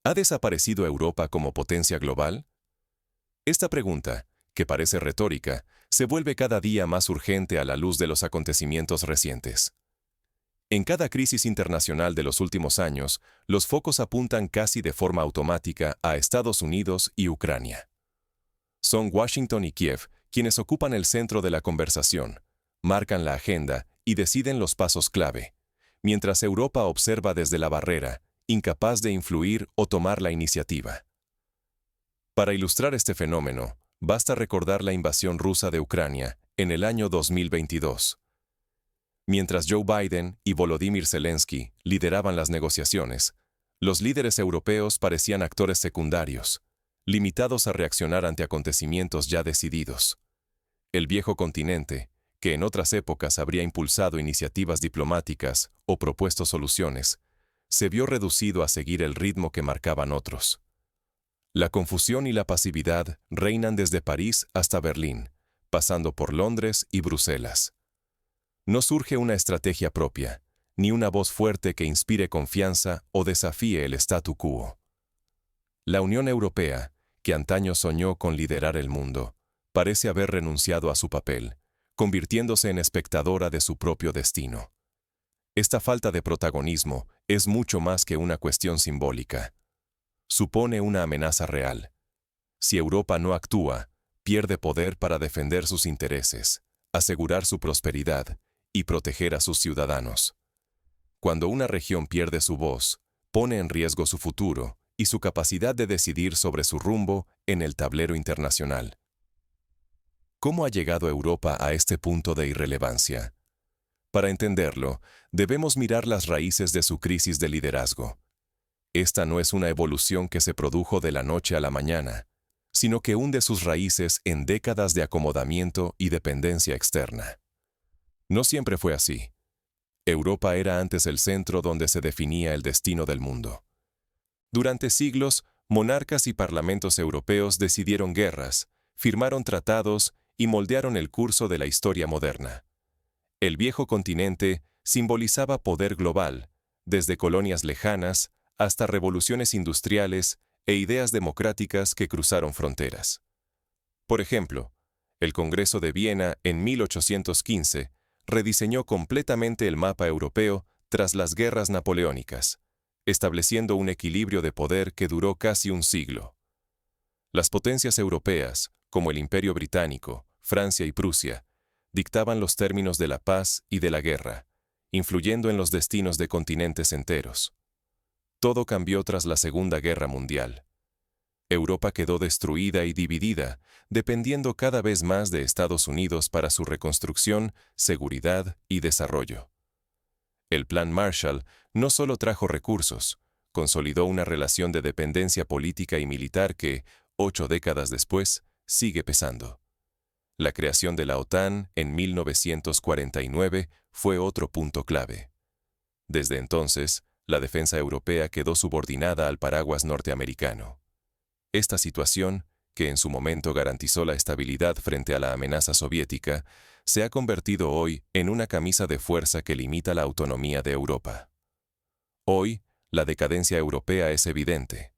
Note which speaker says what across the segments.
Speaker 1: ¿Ha desaparecido Europa como potencia global? Esta pregunta, que parece retórica, se vuelve cada día más urgente a la luz de los acontecimientos recientes. En cada crisis internacional de los últimos años, los focos apuntan casi de forma automática a Estados Unidos y Ucrania. Son Washington y Kiev quienes ocupan el centro de la conversación, marcan la agenda y deciden los pasos clave, mientras Europa observa desde la barrera, incapaz de influir o tomar la iniciativa. Para ilustrar este fenómeno, basta recordar la invasión rusa de Ucrania en el año 2022. Mientras Joe Biden y Volodymyr Zelensky lideraban las negociaciones, los líderes europeos parecían actores secundarios, limitados a reaccionar ante acontecimientos ya decididos. El viejo continente, que en otras épocas habría impulsado iniciativas diplomáticas o propuesto soluciones, se vio reducido a seguir el ritmo que marcaban otros. La confusión y la pasividad reinan desde París hasta Berlín, pasando por Londres y Bruselas. No surge una estrategia propia, ni una voz fuerte que inspire confianza o desafíe el statu quo. La Unión Europea, que antaño soñó con liderar el mundo, parece haber renunciado a su papel, convirtiéndose en espectadora de su propio destino. Esta falta de protagonismo es mucho más que una cuestión simbólica. Supone una amenaza real. Si Europa no actúa, pierde poder para defender sus intereses, asegurar su prosperidad y proteger a sus ciudadanos. Cuando una región pierde su voz, pone en riesgo su futuro y su capacidad de decidir sobre su rumbo en el tablero internacional. ¿Cómo ha llegado Europa a este punto de irrelevancia? Para entenderlo, debemos mirar las raíces de su crisis de liderazgo. Esta no es una evolución que se produjo de la noche a la mañana, sino que hunde sus raíces en décadas de acomodamiento y dependencia externa. No siempre fue así. Europa era antes el centro donde se definía el destino del mundo. Durante siglos, monarcas y parlamentos europeos decidieron guerras, firmaron tratados y moldearon el curso de la historia moderna. El viejo continente simbolizaba poder global, desde colonias lejanas hasta revoluciones industriales e ideas democráticas que cruzaron fronteras. Por ejemplo, el Congreso de Viena en 1815 rediseñó completamente el mapa europeo tras las guerras napoleónicas, estableciendo un equilibrio de poder que duró casi un siglo. Las potencias europeas, como el Imperio Británico, Francia y Prusia, dictaban los términos de la paz y de la guerra, influyendo en los destinos de continentes enteros. Todo cambió tras la Segunda Guerra Mundial. Europa quedó destruida y dividida, dependiendo cada vez más de Estados Unidos para su reconstrucción, seguridad y desarrollo. El Plan Marshall no solo trajo recursos, consolidó una relación de dependencia política y militar que, 8 décadas después, sigue pesando. La creación de la OTAN en 1949 fue otro punto clave. Desde entonces, la defensa europea quedó subordinada al paraguas norteamericano. Esta situación, que en su momento garantizó la estabilidad frente a la amenaza soviética, se ha convertido hoy en una camisa de fuerza que limita la autonomía de Europa. Hoy, la decadencia europea es evidente.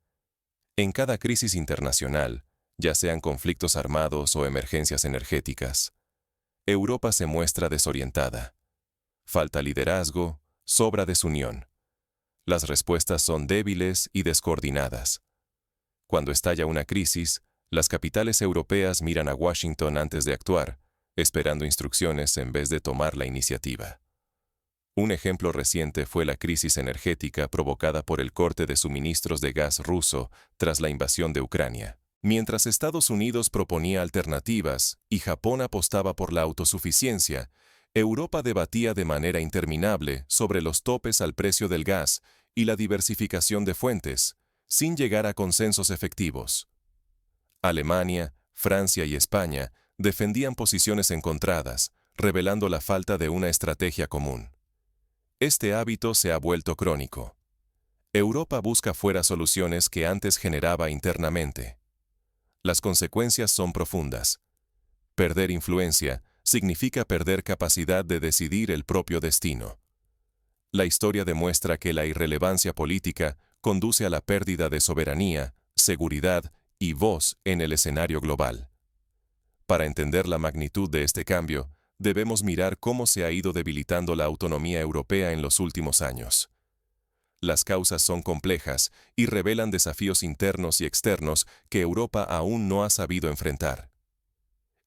Speaker 1: En cada crisis internacional, ya sean conflictos armados o emergencias energéticas, Europa se muestra desorientada. Falta liderazgo, sobra desunión. Las respuestas son débiles y descoordinadas. Cuando estalla una crisis, las capitales europeas miran a Washington antes de actuar, esperando instrucciones en vez de tomar la iniciativa. Un ejemplo reciente fue la crisis energética provocada por el corte de suministros de gas ruso tras la invasión de Ucrania. Mientras Estados Unidos proponía alternativas y Japón apostaba por la autosuficiencia, Europa debatía de manera interminable sobre los topes al precio del gas y la diversificación de fuentes, sin llegar a consensos efectivos. Alemania, Francia y España defendían posiciones encontradas, revelando la falta de una estrategia común. Este hábito se ha vuelto crónico. Europa busca fuera soluciones que antes generaba internamente. Las consecuencias son profundas. Perder influencia significa perder capacidad de decidir el propio destino. La historia demuestra que la irrelevancia política conduce a la pérdida de soberanía, seguridad y voz en el escenario global. Para entender la magnitud de este cambio, debemos mirar cómo se ha ido debilitando la autonomía europea en los últimos años. Las causas son complejas y revelan desafíos internos y externos que Europa aún no ha sabido enfrentar.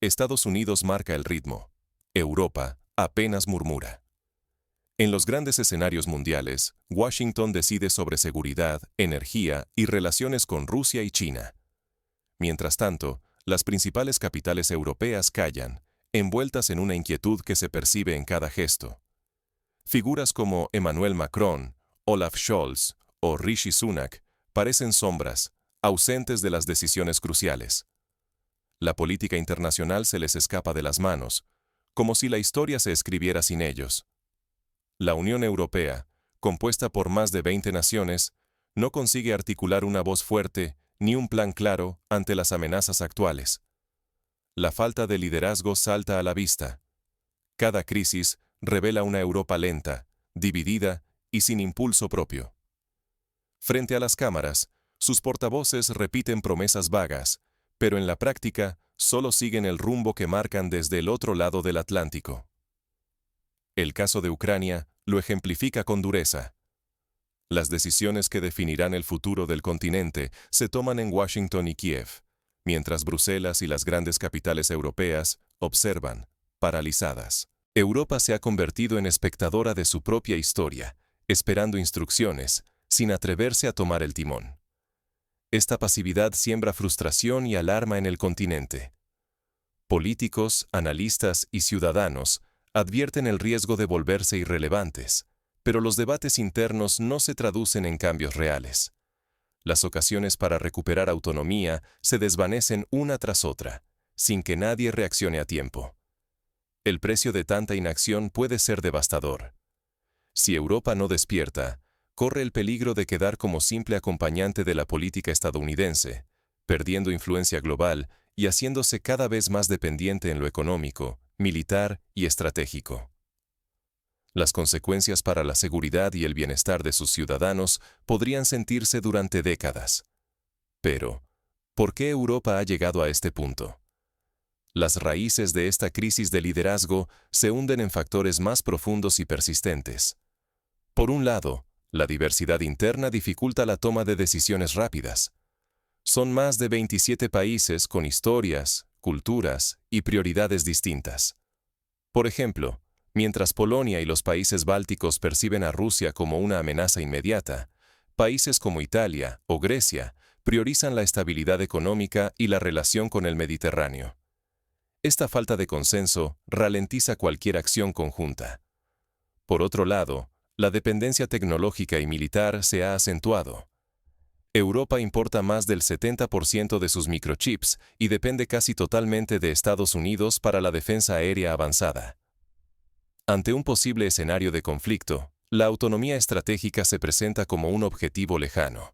Speaker 1: Estados Unidos marca el ritmo. Europa apenas murmura. En los grandes escenarios mundiales, Washington decide sobre seguridad, energía y relaciones con Rusia y China. Mientras tanto, las principales capitales europeas callan, envueltas en una inquietud que se percibe en cada gesto. Figuras como Emmanuel Macron, Olaf Scholz o Rishi Sunak parecen sombras, ausentes de las decisiones cruciales. La política internacional se les escapa de las manos, como si la historia se escribiera sin ellos. La Unión Europea, compuesta por más de 20 naciones, no consigue articular una voz fuerte ni un plan claro ante las amenazas actuales. La falta de liderazgo salta a la vista. Cada crisis revela una Europa lenta, dividida y sin impulso propio. Frente a las cámaras, sus portavoces repiten promesas vagas, pero en la práctica solo siguen el rumbo que marcan desde el otro lado del Atlántico. El caso de Ucrania lo ejemplifica con dureza. Las decisiones que definirán el futuro del continente se toman en Washington y Kiev, mientras Bruselas y las grandes capitales europeas observan, paralizadas. Europa se ha convertido en espectadora de su propia historia, esperando instrucciones, sin atreverse a tomar el timón. Esta pasividad siembra frustración y alarma en el continente. Políticos, analistas y ciudadanos advierten el riesgo de volverse irrelevantes, pero los debates internos no se traducen en cambios reales. Las ocasiones para recuperar autonomía se desvanecen una tras otra, sin que nadie reaccione a tiempo. El precio de tanta inacción puede ser devastador. Si Europa no despierta, corre el peligro de quedar como simple acompañante de la política estadounidense, perdiendo influencia global y haciéndose cada vez más dependiente en lo económico, militar y estratégico. Las consecuencias para la seguridad y el bienestar de sus ciudadanos podrían sentirse durante décadas. Pero, ¿por qué Europa ha llegado a este punto? Las raíces de esta crisis de liderazgo se hunden en factores más profundos y persistentes. Por un lado, la diversidad interna dificulta la toma de decisiones rápidas. Son más de 27 países con historias, culturas y prioridades distintas. Por ejemplo, mientras Polonia y los países bálticos perciben a Rusia como una amenaza inmediata, países como Italia o Grecia priorizan la estabilidad económica y la relación con el Mediterráneo. Esta falta de consenso ralentiza cualquier acción conjunta. Por otro lado, la dependencia tecnológica y militar se ha acentuado. Europa importa más del 70% de sus microchips y depende casi totalmente de Estados Unidos para la defensa aérea avanzada. Ante un posible escenario de conflicto, la autonomía estratégica se presenta como un objetivo lejano.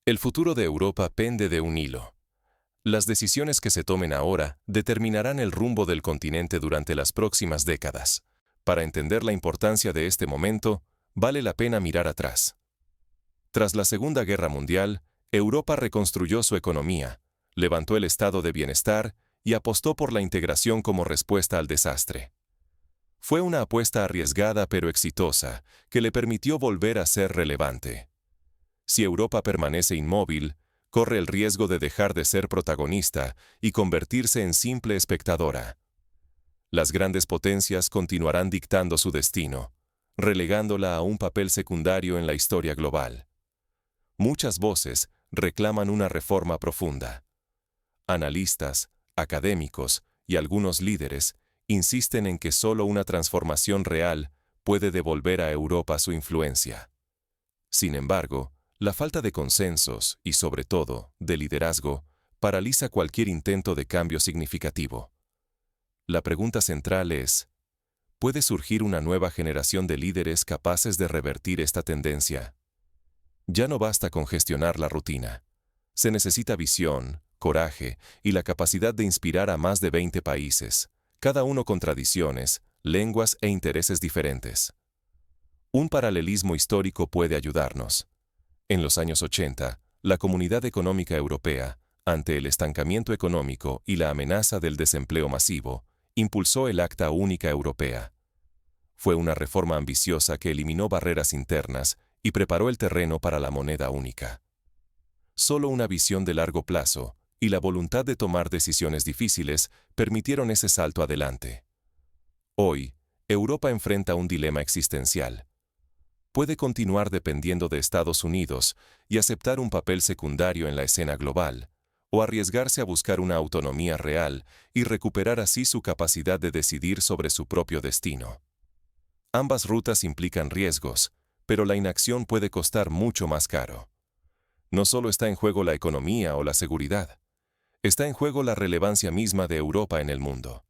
Speaker 1: El futuro de Europa pende de un hilo. Las decisiones que se tomen ahora determinarán el rumbo del continente durante las próximas décadas. Para entender la importancia de este momento, vale la pena mirar atrás. Tras la Segunda Guerra Mundial, Europa reconstruyó su economía, levantó el estado de bienestar y apostó por la integración como respuesta al desastre. Fue una apuesta arriesgada pero exitosa, que le permitió volver a ser relevante. Si Europa permanece inmóvil, corre el riesgo de dejar de ser protagonista y convertirse en simple espectadora. Las grandes potencias continuarán dictando su destino, relegándola a un papel secundario en la historia global. Muchas voces reclaman una reforma profunda. Analistas, académicos y algunos líderes insisten en que solo una transformación real puede devolver a Europa su influencia. Sin embargo, la falta de consensos y, sobre todo, de liderazgo, paraliza cualquier intento de cambio significativo. La pregunta central es, ¿puede surgir una nueva generación de líderes capaces de revertir esta tendencia? Ya no basta con gestionar la rutina. Se necesita visión, coraje y la capacidad de inspirar a más de 20 países, cada uno con tradiciones, lenguas e intereses diferentes. Un paralelismo histórico puede ayudarnos. En los años 80, la Comunidad Económica Europea, ante el estancamiento económico y la amenaza del desempleo masivo, impulsó el Acta Única Europea. Fue una reforma ambiciosa que eliminó barreras internas y preparó el terreno para la moneda única. Solo una visión de largo plazo y la voluntad de tomar decisiones difíciles permitieron ese salto adelante. Hoy, Europa enfrenta un dilema existencial. Puede continuar dependiendo de Estados Unidos y aceptar un papel secundario en la escena global, o arriesgarse a buscar una autonomía real y recuperar así su capacidad de decidir sobre su propio destino. Ambas rutas implican riesgos, pero la inacción puede costar mucho más caro. No solo está en juego la economía o la seguridad, está en juego la relevancia misma de Europa en el mundo.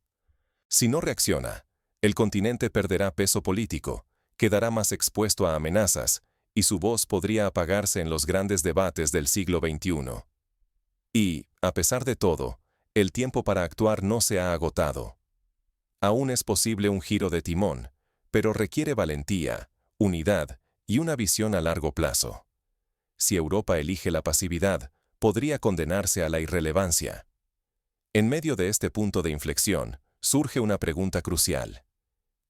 Speaker 1: Si no reacciona, el continente perderá peso político, quedará más expuesto a amenazas, y su voz podría apagarse en los grandes debates del siglo XXI. Y, a pesar de todo, el tiempo para actuar no se ha agotado. Aún es posible un giro de timón, pero requiere valentía, unidad y una visión a largo plazo. Si Europa elige la pasividad, podría condenarse a la irrelevancia. En medio de este punto de inflexión, surge una pregunta crucial.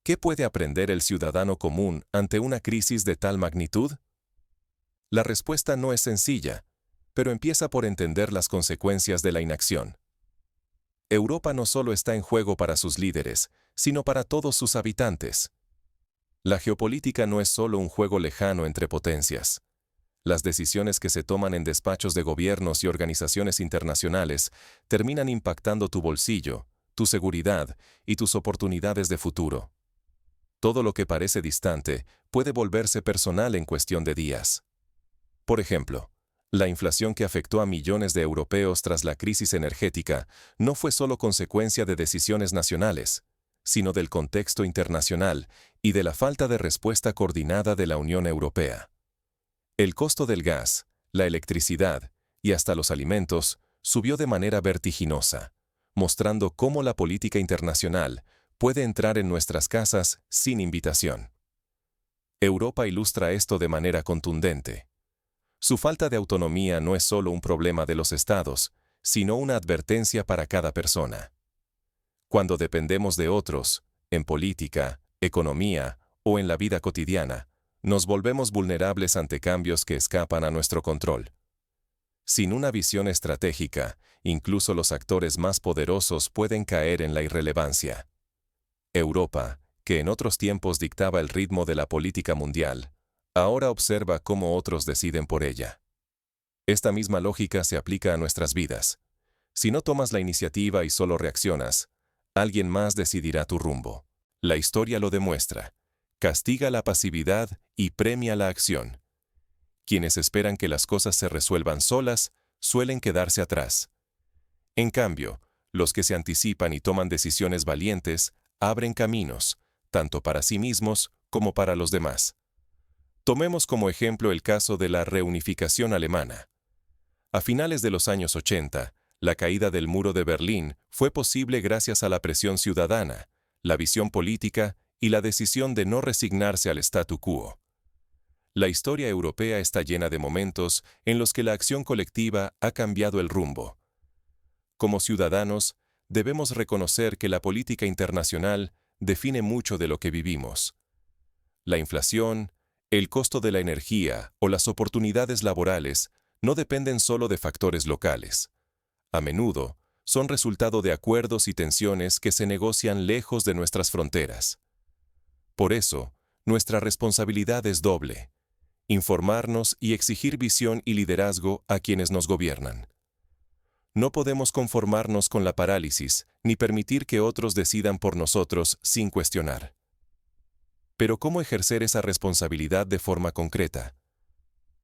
Speaker 1: ¿Qué puede aprender el ciudadano común ante una crisis de tal magnitud? La respuesta no es sencilla, pero empieza por entender las consecuencias de la inacción. Europa no solo está en juego para sus líderes, sino para todos sus habitantes. La geopolítica no es solo un juego lejano entre potencias. Las decisiones que se toman en despachos de gobiernos y organizaciones internacionales terminan impactando tu bolsillo, tu seguridad y tus oportunidades de futuro. Todo lo que parece distante puede volverse personal en cuestión de días. Por ejemplo, la inflación que afectó a millones de europeos tras la crisis energética no fue solo consecuencia de decisiones nacionales, sino del contexto internacional y de la falta de respuesta coordinada de la Unión Europea. El costo del gas, la electricidad y hasta los alimentos subió de manera vertiginosa, mostrando cómo la política internacional puede entrar en nuestras casas sin invitación. Europa ilustra esto de manera contundente. Su falta de autonomía no es solo un problema de los estados, sino una advertencia para cada persona. Cuando dependemos de otros, en política, economía o en la vida cotidiana, nos volvemos vulnerables ante cambios que escapan a nuestro control. Sin una visión estratégica, incluso los actores más poderosos pueden caer en la irrelevancia. Europa, que en otros tiempos dictaba el ritmo de la política mundial, ahora observa cómo otros deciden por ella. Esta misma lógica se aplica a nuestras vidas. Si no tomas la iniciativa y solo reaccionas, alguien más decidirá tu rumbo. La historia lo demuestra. Castiga la pasividad y premia la acción. Quienes esperan que las cosas se resuelvan solas suelen quedarse atrás. En cambio, los que se anticipan y toman decisiones valientes abren caminos, tanto para sí mismos como para los demás. Tomemos como ejemplo el caso de la reunificación alemana. A finales de los años 80, la caída del muro de Berlín fue posible gracias a la presión ciudadana, la visión política y la decisión de no resignarse al statu quo. La historia europea está llena de momentos en los que la acción colectiva ha cambiado el rumbo. Como ciudadanos, debemos reconocer que la política internacional define mucho de lo que vivimos. La inflación, el costo de la energía o las oportunidades laborales no dependen solo de factores locales. A menudo, son resultado de acuerdos y tensiones que se negocian lejos de nuestras fronteras. Por eso, nuestra responsabilidad es doble: informarnos y exigir visión y liderazgo a quienes nos gobiernan. No podemos conformarnos con la parálisis, ni permitir que otros decidan por nosotros sin cuestionar. Pero ¿cómo ejercer esa responsabilidad de forma concreta?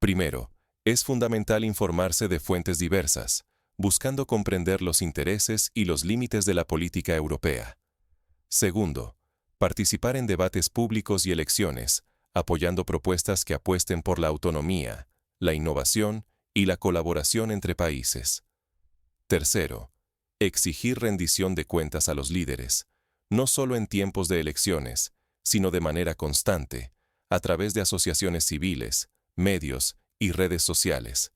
Speaker 1: Primero, es fundamental informarse de fuentes diversas, buscando comprender los intereses y los límites de la política europea. Segundo, participar en debates públicos y elecciones, apoyando propuestas que apuesten por la autonomía, la innovación y la colaboración entre países. Tercero, exigir rendición de cuentas a los líderes, no solo en tiempos de elecciones, sino de manera constante, a través de asociaciones civiles, medios y redes sociales.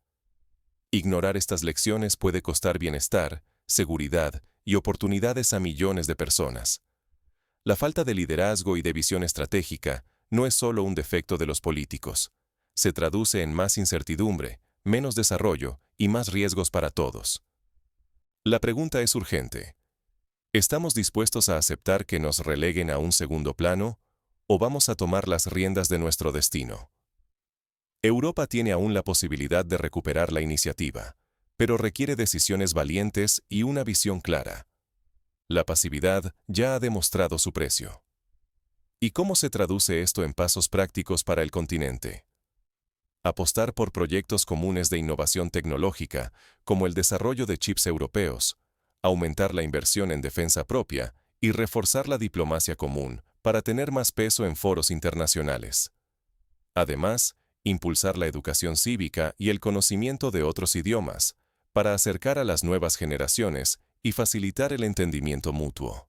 Speaker 1: Ignorar estas lecciones puede costar bienestar, seguridad y oportunidades a millones de personas. La falta de liderazgo y de visión estratégica no es solo un defecto de los políticos. Se traduce en más incertidumbre, menos desarrollo y más riesgos para todos. La pregunta es urgente. ¿Estamos dispuestos a aceptar que nos releguen a un segundo plano o vamos a tomar las riendas de nuestro destino? Europa tiene aún la posibilidad de recuperar la iniciativa, pero requiere decisiones valientes y una visión clara. La pasividad ya ha demostrado su precio. ¿Y cómo se traduce esto en pasos prácticos para el continente? Apostar por proyectos comunes de innovación tecnológica, como el desarrollo de chips europeos, aumentar la inversión en defensa propia y reforzar la diplomacia común para tener más peso en foros internacionales. Además, impulsar la educación cívica y el conocimiento de otros idiomas, para acercar a las nuevas generaciones y facilitar el entendimiento mutuo.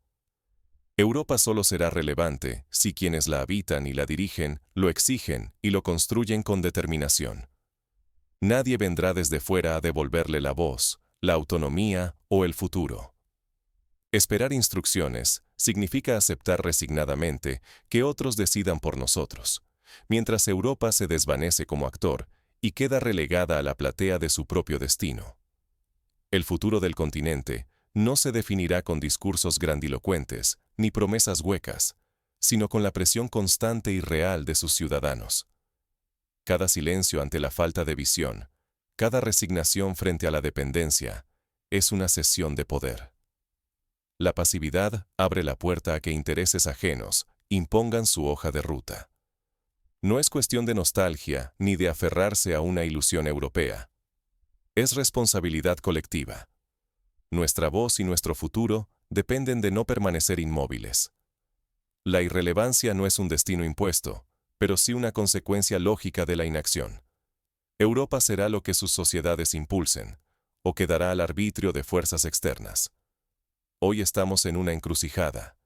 Speaker 1: Europa solo será relevante si quienes la habitan y la dirigen lo exigen y lo construyen con determinación. Nadie vendrá desde fuera a devolverle la voz, la autonomía o el futuro. Esperar instrucciones significa aceptar resignadamente que otros decidan por nosotros, mientras Europa se desvanece como actor y queda relegada a la platea de su propio destino. El futuro del continente no se definirá con discursos grandilocuentes ni promesas huecas, sino con la presión constante y real de sus ciudadanos. Cada silencio ante la falta de visión, cada resignación frente a la dependencia, es una cesión de poder. La pasividad abre la puerta a que intereses ajenos impongan su hoja de ruta. No es cuestión de nostalgia ni de aferrarse a una ilusión europea. Es responsabilidad colectiva. Nuestra voz y nuestro futuro dependen de no permanecer inmóviles. La irrelevancia no es un destino impuesto, pero sí una consecuencia lógica de la inacción. Europa será lo que sus sociedades impulsen, o quedará al arbitrio de fuerzas externas. Hoy estamos en una encrucijada.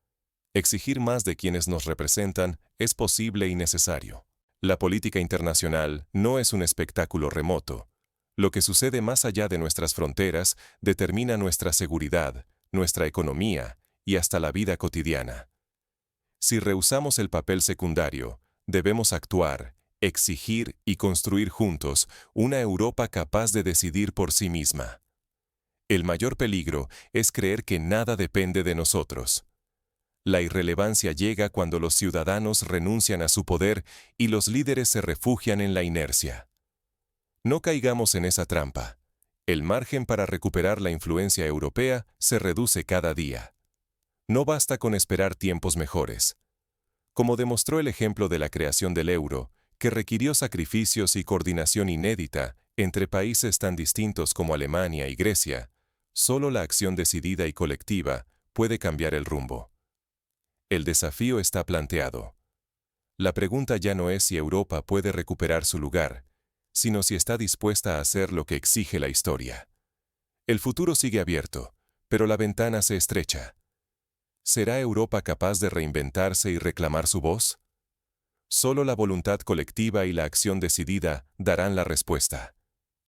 Speaker 1: Exigir más de quienes nos representan es posible y necesario. La política internacional no es un espectáculo remoto. Lo que sucede más allá de nuestras fronteras determina nuestra seguridad, nuestra economía y hasta la vida cotidiana. Si rehusamos el papel secundario, debemos actuar, exigir y construir juntos una Europa capaz de decidir por sí misma. El mayor peligro es creer que nada depende de nosotros. La irrelevancia llega cuando los ciudadanos renuncian a su poder y los líderes se refugian en la inercia. No caigamos en esa trampa. El margen para recuperar la influencia europea se reduce cada día. No basta con esperar tiempos mejores. Como demostró el ejemplo de la creación del euro, que requirió sacrificios y coordinación inédita entre países tan distintos como Alemania y Grecia, solo la acción decidida y colectiva puede cambiar el rumbo. El desafío está planteado. La pregunta ya no es si Europa puede recuperar su lugar, sino si está dispuesta a hacer lo que exige la historia. El futuro sigue abierto, pero la ventana se estrecha. ¿Será Europa capaz de reinventarse y reclamar su voz? Solo la voluntad colectiva y la acción decidida darán la respuesta.